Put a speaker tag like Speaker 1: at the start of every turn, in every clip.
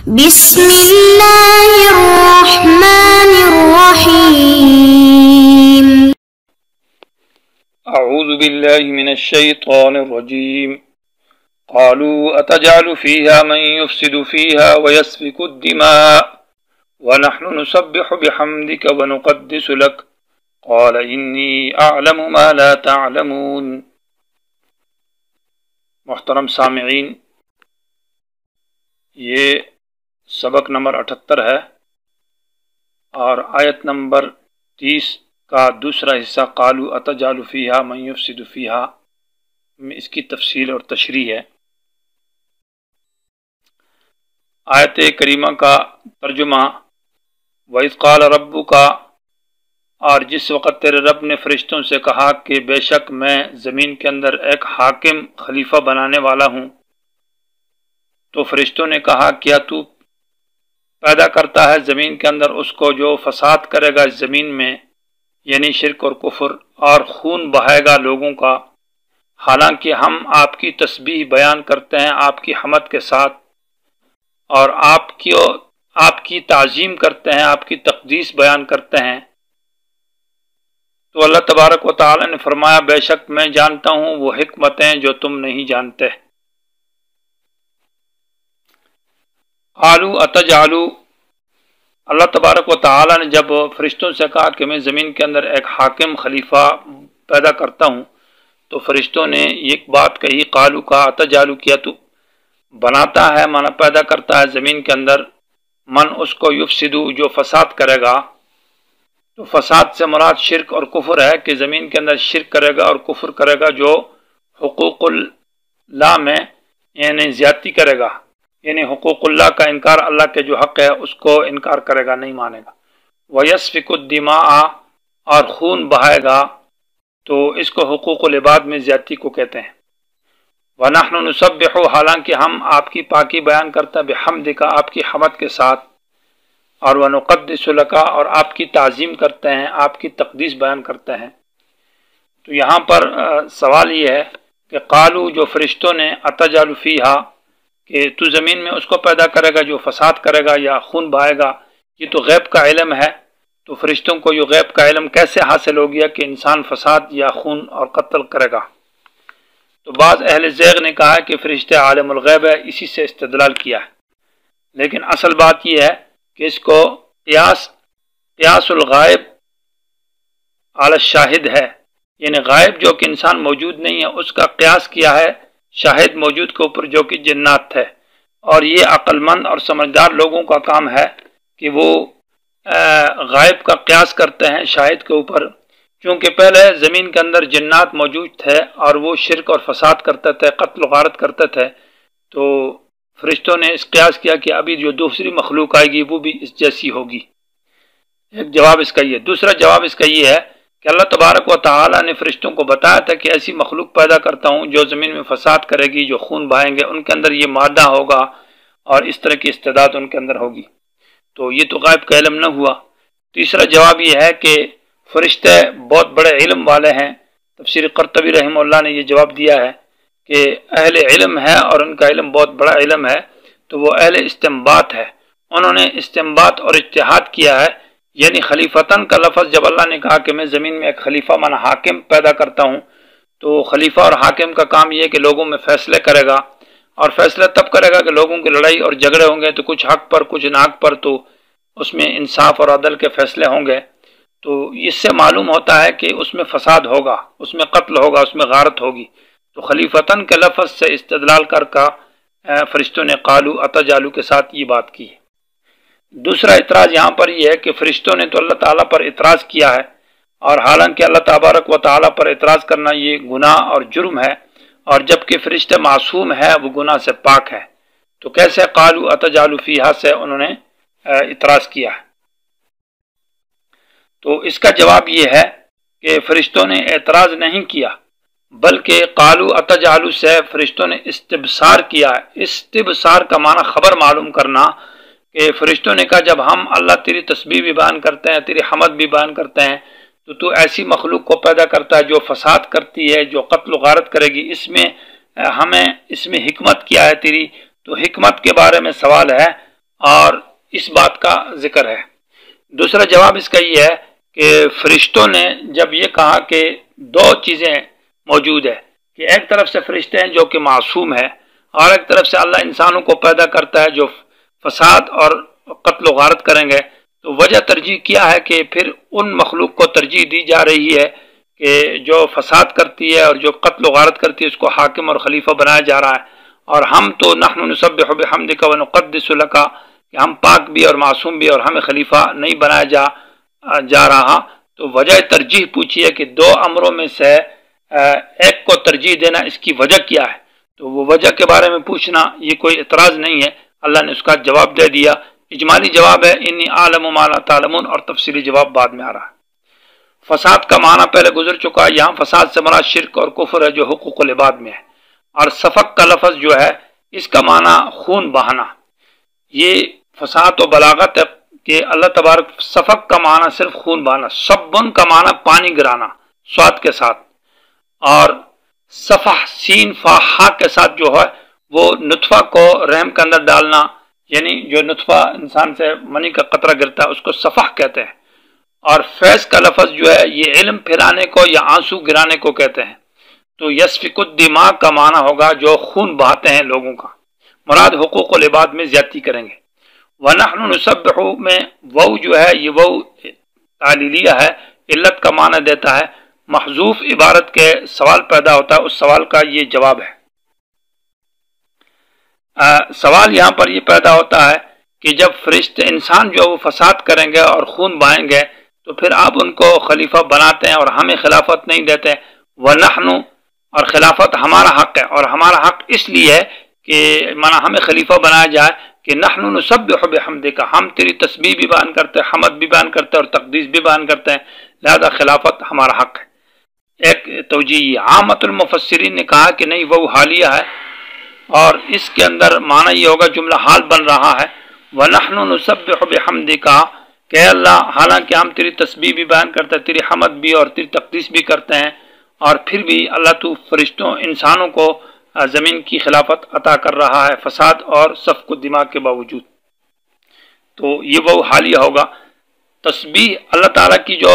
Speaker 1: بسم الله الرحمن الرحيم.
Speaker 2: أعوذ بالله من الشيطان الرجيم. قالوا أتجعل فيها من يفسد فيها ويسفك الدماء ونحن نسبح بحمدك ونقدس لك قال إني أعلم ما لا تعلمون. محترم سامعین، یہ سبق نمبر 78 ہے اور آیت نمبر 30 کا دوسرا حصہ قالوا اتجعل فیہا من یفسد فیہا میں اس کی تفصیل اور تشریح ہے۔ آیت کریمہ کا ترجمہ وَإِذْ قَالَ رَبُّكَ، اور جس وقت تیرے رب نے فرشتوں سے کہا کہ بے شک میں زمین کے اندر ایک حاکم خلیفہ بنانے والا ہوں، تو فرشتوں نے کہا کیا تو پیدا کرتا ہے زمین کے اندر اس کو جو فساد کرے گا اس زمین میں، یعنی شرک اور کفر، اور خون بہائے گا لوگوں کا، حالانکہ ہم آپ کی تسبیح بیان کرتے ہیں آپ کی حمد کے ساتھ، اور آپ کی تعظیم کرتے ہیں، آپ کی تقدیس بیان کرتے ہیں۔ تو اللہ تبارک و تعالی نے فرمایا بے شک میں جانتا ہوں وہ حکمتیں جو تم نہیں جانتے۔ قالوا اتجعلوا، اللہ تبارک و تعالی نے جب فرشتوں سے کہا کہ میں زمین کے اندر ایک حاکم خلیفہ پیدا کرتا ہوں، تو فرشتوں نے ایک بات کہی، قالوا کہا اتجعلوا، کیا تو بناتا ہے مانا پیدا کرتا ہے زمین کے اندر من اس کو یفسدو جو فساد کرے گا۔ تو فساد سے مراد شرک اور کفر ہے کہ زمین کے اندر شرک کرے گا اور کفر کرے گا، جو حقوق اللہ میں یعنی زیادتی کرے گا، یعنی حقوق اللہ کا انکار، اللہ کے جو حق ہے اس کو انکار کرے گا، نہیں مانے گا۔ وَيَسْفِكُ الدِّمَاءَ، اور خون بہائے گا، تو اس کو حقوق العباد میں زیادتی کو کہتے ہیں۔ وَنَحْنُ نُسَبِّحُ، حالانکہ ہم آپ کی پاکی بیان کرتے ہیں، بِحَمْدِكَ، آپ کی حمد کے ساتھ، اور وَنُقَدِّسُ لَكَ، اور آپ کی تعظیم کرتے ہیں، آپ کی تقدیس بیان کرتے ہیں۔ تو یہاں پر سوال یہ ہے کہ قالو جو فرشتوں نے اتجعل فیہا کہ تو زمین میں اس کو پیدا کرے گا جو فساد کرے گا یا خون بہائے گا، یہ تو غیب کا علم ہے، تو فرشتوں کو یہ غیب کا علم کیسے حاصل ہو گیا کہ انسان فساد یا خون اور قتل کرے گا؟ تو بعض اہل ذیغ نے کہا کہ فرشتے عالم الغیب ہے، اسی سے استدلال کیا ہے، لیکن اصل بات یہ ہے کہ اس کو قیاس الغائب علی الشاہد ہے، یعنی غائب جو کہ انسان موجود نہیں ہے اس کا قیاس کیا ہے شاہد موجود کے اوپر جو کہ جنات تھے، اور یہ عقل مند اور سمجھدار لوگوں کا کام ہے کہ وہ غائب کا قیاس کرتے ہیں شاہد کے اوپر، کیونکہ پہلے زمین کے اندر جنات موجود تھے اور وہ شرک اور فساد کرتے تھے، قتل و غارت کرتے تھے، تو فرشتوں نے اس قیاس کیا کہ ابھی جو دوسری مخلوق آئے گی وہ بھی اس جیسی ہوگی۔ ایک جواب اس کا یہ۔ دوسرا جواب اس کا یہ ہے کہ اللہ تبارک و تعالی نے فرشتوں کو بتایا تھا کہ ایسی مخلوق پیدا کرتا ہوں جو زمین میں فساد کرے گی، جو خون بہائیں گے، ان کے اندر یہ مادہ ہوگا اور اس طرح کی استعداد ان کے اندر ہوگی، تو یہ تو غائب کا علم نہ ہوا۔ تیسرا جواب یہ ہے کہ فرشتے بہت بڑے علم والے ہیں، تفسیر قرطبی رحمہ اللہ نے یہ جواب دیا ہے کہ اہل علم ہے اور ان کا علم بہت بڑا علم ہے، تو وہ اہل استنباط ہے، انہوں نے استنباط اور اجتہاد کیا ہے، یعنی خلیفتاً کا لفظ جب اللہ نے کہا کہ میں زمین میں ایک خلیفہ مانا حاکم پیدا کرتا ہوں، تو خلیفہ اور حاکم کا کام یہ ہے کہ لوگوں میں فیصلے کرے گا، اور فیصلہ تب کرے گا کہ لوگوں کی لڑائی اور جھگڑے ہوں گے تو کچھ حق پر کچھ ناحق پر، تو اس میں انصاف اور عدل کے فیصلے ہوں گے، تو اس سے معلوم ہوتا ہے کہ اس میں فساد ہوگا، اس میں قتل ہوگا، اس میں غارت ہوگی، تو خلیفتاً کے لفظ سے استدلال کر فرشتوں نے قالوا اتجعلوا کے ساتھ یہ بات کی ہے۔ دوسرا اعتراض یہاں پر یہ ہے کہ فرشتوں نے تو اللہ تعالیٰ پر اعتراض کیا ہے، اور حالانکہ اللہ تبارک و تعالیٰ پر اعتراض کرنا یہ گناہ اور جرم ہے، اور جبکہ فرشتے معصوم ہے، وہ گناہ سے پاک ہے، تو کیسے قالوا اتجعل فیہا سے انہوں نے اعتراض کیا ہے؟ تو اس کا جواب یہ ہے کہ فرشتوں نے اعتراض نہیں کیا، بلکہ قالوا اتجعل سے فرشتوں نے استبصار کیا ہے۔ استبصار کا معنی خبر معلوم کرنا، کہ فرشتوں نے کہا جب ہم اللہ تیری تسبیح بھی بیان کرتے ہیں، تیری حمد بھی بیان کرتے ہیں، تو ایسی مخلوق کو پیدا کرتا ہے جو فساد کرتی ہے، جو قتل و غارت کرے گی، اس میں حکمت کیا ہے تیری؟ تو حکمت کے بارے میں سوال ہے، اور اس بات کا ذکر ہے۔ دوسرا جواب اس کا یہ ہے کہ فرشتوں نے جب یہ کہا کہ دو چیزیں موجود ہے کہ ایک طرف سے فرشتے ہیں جو کہ معصوم ہے، اور ایک طرف سے اللہ انسانوں کو پیدا کرتا ہے جو فساد اور قتل و غارت کریں گے، تو وجہ ترجیح کیا ہے کہ پھر ان مخلوق کو ترجیح دی جا رہی ہے کہ جو فساد کرتی ہے اور جو قتل و غارت کرتی ہے اس کو حاکم اور خلیفہ بنایا جا رہا ہے، اور ہم تو نحن نسبح بحمدک ونقدس لک، کہ ہم پاک بھی اور معصوم بھی اور ہمیں خلیفہ نہیں بنایا جا رہا۔ تو وجہ ترجیح پوچھی ہے کہ دو امروں میں سے ایک کو ترجیح دینا، اس کی وجہ کیا ہے؟ تو وہ وجہ کے بارے میں پوچھنا یہ کوئی اعتراض نہیں ہے، اللہ نے اس کا جواب دے دیا۔ اجمالی جواب ہے انی عالم ما لا تعلمون، اور تفصیلی جواب بعد میں آ رہا ہے۔ فساد کا معنی پہلے گزر چکا ہے، یہاں فساد سے مراد شرک اور کفر ہے جو حقوق العباد میں ہے، اور سفک کا لفظ جو ہے اس کا معنی خون بہانا۔ یہ فساد و بلاغت ہے کہ اللہ تبارک، سفک کا معنی صرف خون بہانا، سبن کا معنی پانی گرانا سواد کے ساتھ، اور صفح سین فا ہا کے ساتھ جو ہے وہ نطفہ کو رحم کے اندر ڈالنا، یعنی جو نطفہ انسان سے منی کا قطرہ گرتا ہے اس کو صفح کہتے ہیں۔ اور فیض کا لفظ جو ہے یہ علم پھیلانے کو یا آنسو گرانے کو کہتے ہیں۔ تو یسفک الدماء کا معنی ہوگا جو خون بہاتے ہیں لوگوں کا، مراد حقوق العباد میں زیادتی کریں گے۔ وَنَحْنُ نُسَبِّحُ میں وو جو ہے یہ وو تعلیلیہ ہے، علت کا معنی دیتا ہے، محذوف عبارت کے سوال پیدا ہوتا ہے، اس سوال کا یہ جواب ہے۔ سوال یہاں پر یہ پیدا ہوتا ہے کہ جب فرشتے انسان جو وہ فساد کریں گے اور خون بہائیں گے تو پھر آپ ان کو خلیفہ بناتے ہیں اور ہمیں خلافت نہیں دیتے۔ وَنَحْنُ، اور خلافت ہمارا حق ہے، اور ہمارا حق اس لیے ہے کہ مانا ہمیں خلیفہ بنایا جائے کہ نحن نسبح بحمدک، ہم تیری تسبیح بھی بیان کرتے ہیں، حمد بھی بیان کرتے ہیں اور تقدیس بھی بیان کرتے ہیں، لہذا خلافت ہمارا حق ہے۔ ایک توجیہ عامت المفسرین نے کہا کہ نہیں وہ حالیہ ہے، اور اس کے اندر معنی یہ ہوگا جملہ حال بن رہا ہے وَنَحْنُ نُسَبِّحُ بِحَمْدِكَ، کہ اللہ حالانکہ ہم تیری تسبیح بھی بیان کرتے ہیں، تیری حمد بھی اور تیری تقدیس بھی کرتے ہیں، اور پھر بھی اللہ تو فرشتوں انسانوں کو زمین کی خلافت عطا کر رہا ہے فساد اور سفک الدماء کے باوجود۔ تو یہ وہ حالیہ ہوگا۔ تسبیح اللہ تعالیٰ کی جو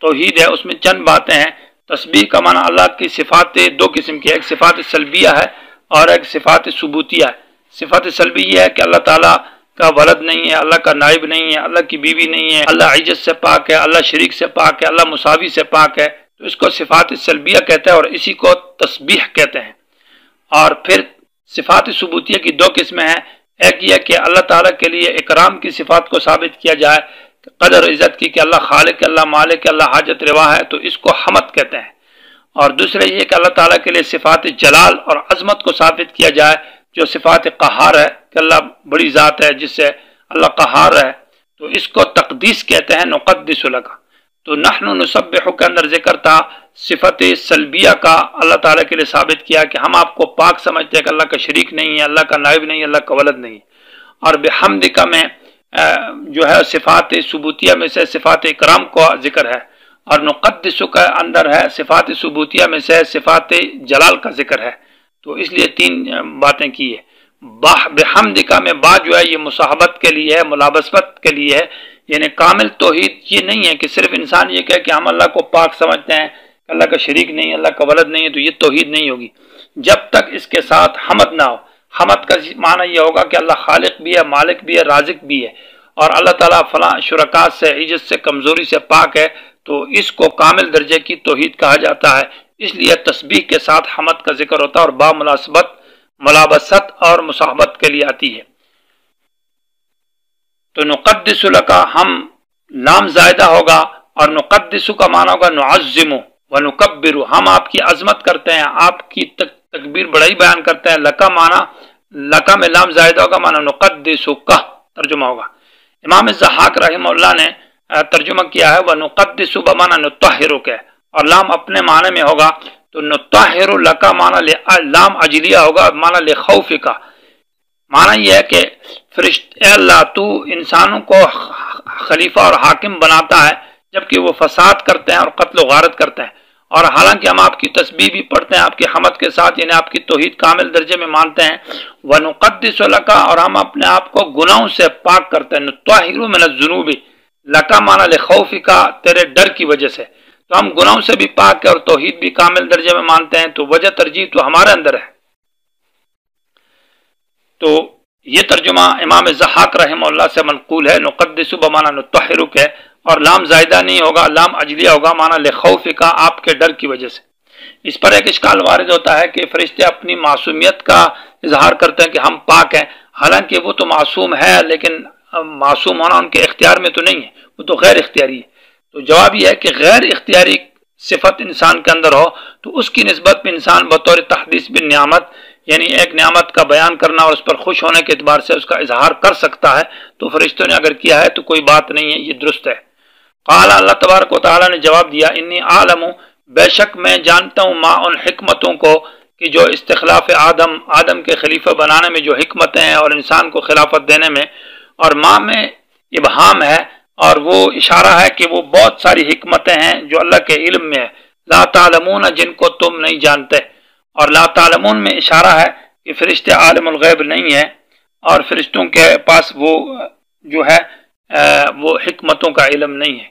Speaker 2: توحید ہے اس میں چند باتیں ہیں۔ تسبیح کا معنی اللہ کی صفات دو قسم کی ہے، ایک صفات سلبیہ ہے اور ایک صفات ثبوتیہ ہے۔ صفات سلبی یہ ہے کہ اللہ تعالیٰ کا ولد نہیں ہے، اللہ کا نائب نہیں ہے، اللہ کی بیوی نہیں ہے، اللہ عجز سے پاک ہے، اللہ شریک سے پاک ہے، اللہ مساوی سے پاک ہے، تو اس کو صفات سلبیہ کہتے ہیں اور اسی کو تسبیح کہتے ہیں۔ اور پھر صفات ثبوتیہ کی دو قسمیں ہیں، ایک یہ کہ اللہ تعالیٰ کے لیے اکرام کی صفات کو ثابت کیا جائے، قدر عزت کی کہ اللہ خالق، اللہ مالک، اللہ حاجت روا ہے، تو اس کو حمد کہتے ہیں۔ اور دوسرے یہ کہ اللہ تعالیٰ کے لیے صفات جلال اور عظمت کو ثابت کیا جائے، جو صفات قہار ہے کہ اللہ بڑی ذات ہے جس سے اللہ قہار ہے، تو اس کو تقدیس کہتے ہیں، نقدس لک۔ تو نحن نسبح کے اندر ذکر تھا صفت سلبیہ کا اللہ تعالیٰ کے لیے ثابت کیا کہ ہم آپ کو پاک سمجھتے ہیں کہ اللہ کا شریک نہیں ہے، اللہ کا نائب نہیں ہے، اللہ کا ولد نہیں ہے۔ اور بحمدک میں جو ہے صفات ثبوتیہ میں سے صفات اکرام کو ذکر ہے، اور نقدس کا اندر ہے صفات ثبوتیہ میں سے صفات جلال کا ذکر ہے۔ تو اس لیے تین باتیں کی ہے۔ بحمدک میں با جو ہے یہ مصاحبت کے لیے ہے، ملابست کے لیے ہے، یعنی کامل توحید یہ نہیں ہے کہ صرف انسان یہ کہے کہ ہم اللہ کو پاک سمجھتے ہیں، اللہ کا شریک نہیں، اللہ کا ولد نہیں ہے، تو یہ توحید نہیں ہوگی جب تک اس کے ساتھ حمد نہ ہو۔ حمد کا معنی یہ ہوگا کہ اللہ خالق بھی ہے، مالک بھی ہے، رازق بھی ہے، اور اللہ تعالیٰ فلاں شرکات سے، عجز سے، کمزوری سے پاک ہے، تو اس کو کامل درجے کی توحید کہا جاتا ہے۔ اس لیے تسبیح کے ساتھ حمد کا ذکر ہوتا ہے اور با مناسبت، ملابست اور مصاحبت کے لیے آتی ہے۔ تو نقدس لک، ہم لام زائدہ ہوگا، اور نقدس کا معنی ہوگا نعظم ونکبر، ہم آپ کی عظمت کرتے ہیں، آپ کی تکبیر بڑائی بیان کرتے ہیں۔ لکا معنی، لکا میں لام زائدہ ہوگا، معنی نقدسک ترجمہ ہوگا۔ امام ضحاک رحمہ اللہ نے ترجمہ کیا ہے وَنُقَدِّسُ بمعنی نُطَّهِرُکَ، اور لام اپنے معنی میں ہوگا، تو نُطَّهِرُ لَکَ معنی لام عجلیہ ہوگا، معنی لِخَوْفِکَ، معنی یہ ہے کہ اے اللہ تو انسانوں کو خلیفہ اور حاکم بناتا ہے جبکہ وہ فساد کرتے ہیں اور قتل و غارت کرتے ہیں، اور حالانکہ ہم آپ کی تسبیح بھی پڑھتے ہیں آپ کی حمد کے ساتھ، یعنی آپ کی توحید کامل درجے میں مانتے ہیں، وَنُقَدِّسُ لَكَ، اور ہم اپنے آپ کو گناہوں سے پاک کرتے ہیں، نُطَهِّرُ مِنَ الذُّنُوبِ، لَكَ معنی لِخَوْفِكَ، تیرے ڈر کی وجہ سے، تو ہم گناہوں سے بھی پاک ہے اور توحید بھی کامل درجے میں مانتے ہیں، تو وجہ ترجیح تو ہمارے اندر ہے۔ تو یہ ترجمہ امام ضحاک رحمہ اللہ سے منقول ہے، نقدس بمعنی نطہرک ہے، اور لام زائدہ نہیں ہوگا، لام اجلیہ ہوگا، معنی لخوفک، آپ کے ڈر کی وجہ سے۔ اس پر ایک اشکال وارد ہوتا ہے کہ فرشتے اپنی معصومیت کا اظہار کرتے ہیں کہ ہم پاک ہیں، حالانکہ وہ تو معصوم ہے، لیکن معصوم ہونا ان کے اختیار میں تو نہیں ہے، وہ تو غیر اختیاری ہے۔ تو جواب یہ ہے کہ غیر اختیاری صفت انسان کے اندر ہو تو اس کی نسبت میں انسان بطور تحدیث بالنعمت، یعنی ایک نعمت کا بیان کرنا اور اس پر خوش ہونے کے اعتبار سے اس کا اظہار کر سکتا ہے، تو فرشتوں نے اگر کیا ہے تو کوئی بات نہیں ہے، یہ درست ہے۔ قال، اللہ تبارک و تعالیٰ نے جواب دیا، انی عالم، بے شک میں جانتا ہوں، ما ان حکمتوں کو کہ جو استخلاف آدم کے خلیفہ بنانے میں جو حکمتیں ہیں اور انسان کو خلافت دینے میں، اور ماں میں ابہام ہے اور وہ اشارہ ہے کہ وہ بہت ساری حکمتیں ہیں جو اللہ کے علم میں ہے، لا تعلمون، جن کو تم نہیں جانتے، اور لا تعلمون میں اشارہ ہے کہ فرشتے عالم الغیب نہیں ہیں اور فرشتوں کے پاس وہ جو ہے وہ حکمتوں کا علم نہیں ہے۔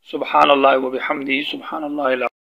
Speaker 2: سبحان اللہ و بحمدہ، سبحان اللہ العظیم۔